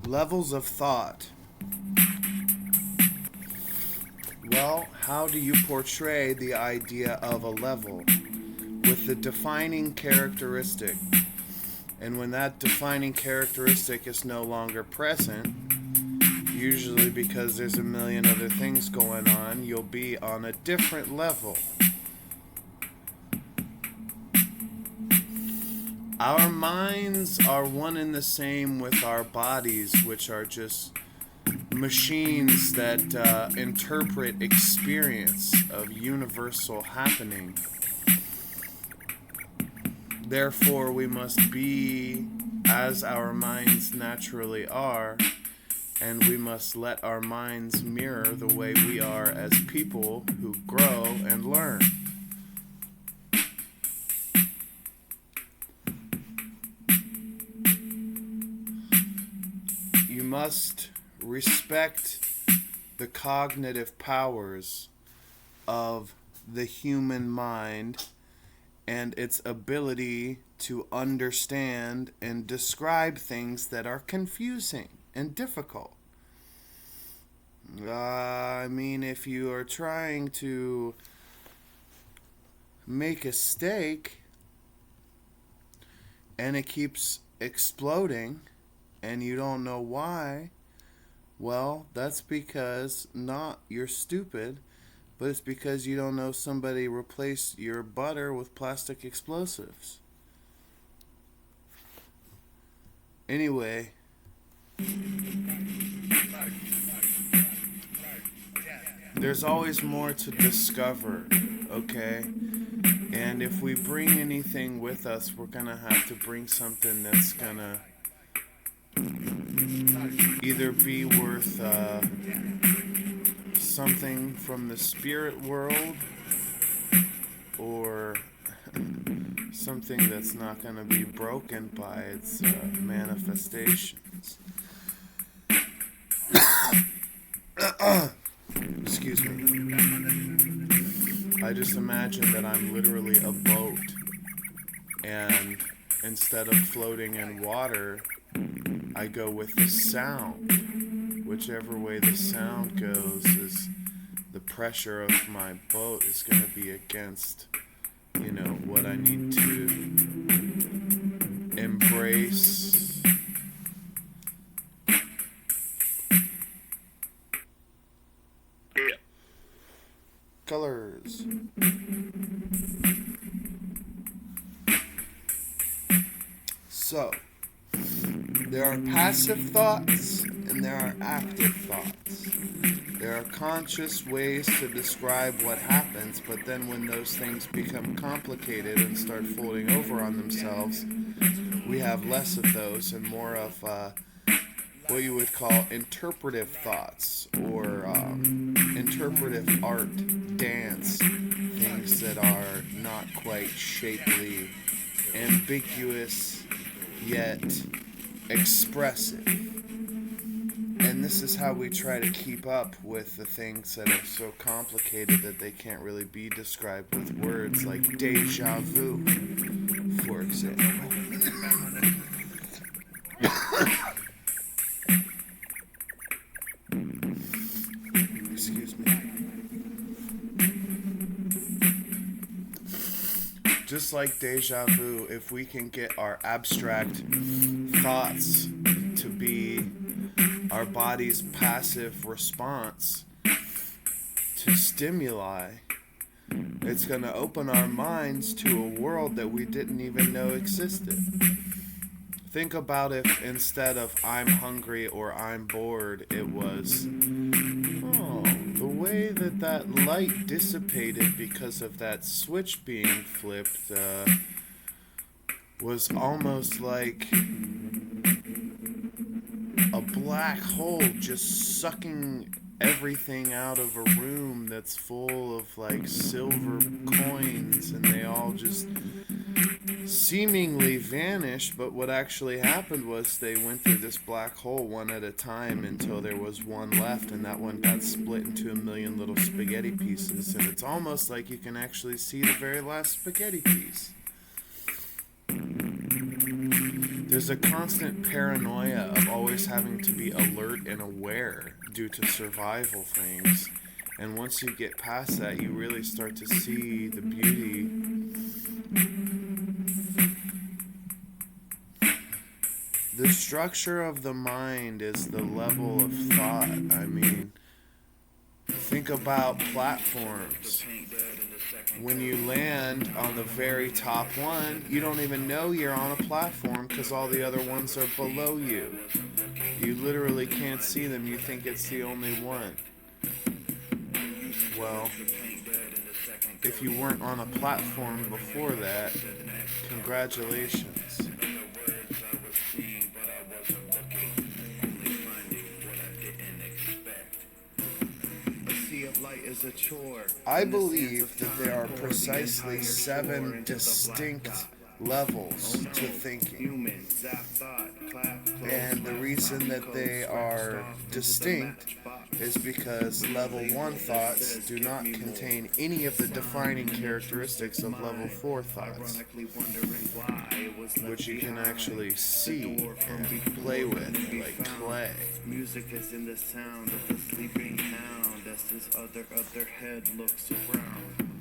Levels of thought. Well, how do you portray the idea of a level? With the defining characteristic. And when that defining characteristic is no longer present, usually because there's a million other things going on, you'll be on a different level. Our minds are one and the same with our bodies, which are just machines that interpret experience of universal happening. Therefore, we must be as our minds naturally are, and we must let our minds mirror the way we are as people who grow and learn. You must respect the cognitive powers of the human mind and its ability to understand and describe things that are confusing and difficult. If you are trying to make a steak and it keeps exploding and you don't know why, well, that's because not you're stupid, but it's because you don't know somebody replaced your butter with plastic explosives. Anyway, there's always more to discover, okay? And if we bring anything with us, we're gonna have to bring something that's gonna either be worth something from the spirit world or something that's not going to be broken by its manifestations. Excuse me. I just imagine that I'm literally a boat, and instead of floating in water, I go with the sound. Whichever way the sound goes is the pressure of my boat is going to be against, what I need to embrace. Colors. So, there are passive thoughts and there are active thoughts. There are conscious ways to describe what happens, but then when those things become complicated and start folding over on themselves, we have less of those and more of what you would call interpretive thoughts or interpretive art, dance, things that are not quite shapely, ambiguous, yet expressive. And this is how we try to keep up with the things that are so complicated that they can't really be described with words, like deja vu, for example. Excuse me. Just like deja vu, if we can get our abstract thoughts to be our body's passive response to stimuli, it's going to open our minds to a world that we didn't even know existed. Think about if instead of I'm hungry or I'm bored, it was, the way that light dissipated because of that switch being flipped was almost like a black hole just sucking everything out of a room that's full of like silver coins, and they all just seemingly vanished, but what actually happened was they went through this black hole one at a time until there was one left, and that one got split into a million little spaghetti pieces, and it's almost like you can actually see the very last spaghetti piece. There's a constant paranoia of always having to be alert and aware due to survival things. And once you get past that, you really start to see the beauty. The structure of the mind is the level of thought. I mean, think about platforms. When you land on the very top one, you don't even know you're on a platform because all the other ones are below you. You literally can't see them. You think it's the only one. Well, if you weren't on a platform before that, congratulations. I believe that there are precisely 7 distinct levels to thinking. And the reason that they are distinct is because level 1 thoughts do not contain any of the defining characteristics of level 4 thoughts, which you can actually see and play with like clay. Music is in the sound of the sleeping hound as his other head looks around.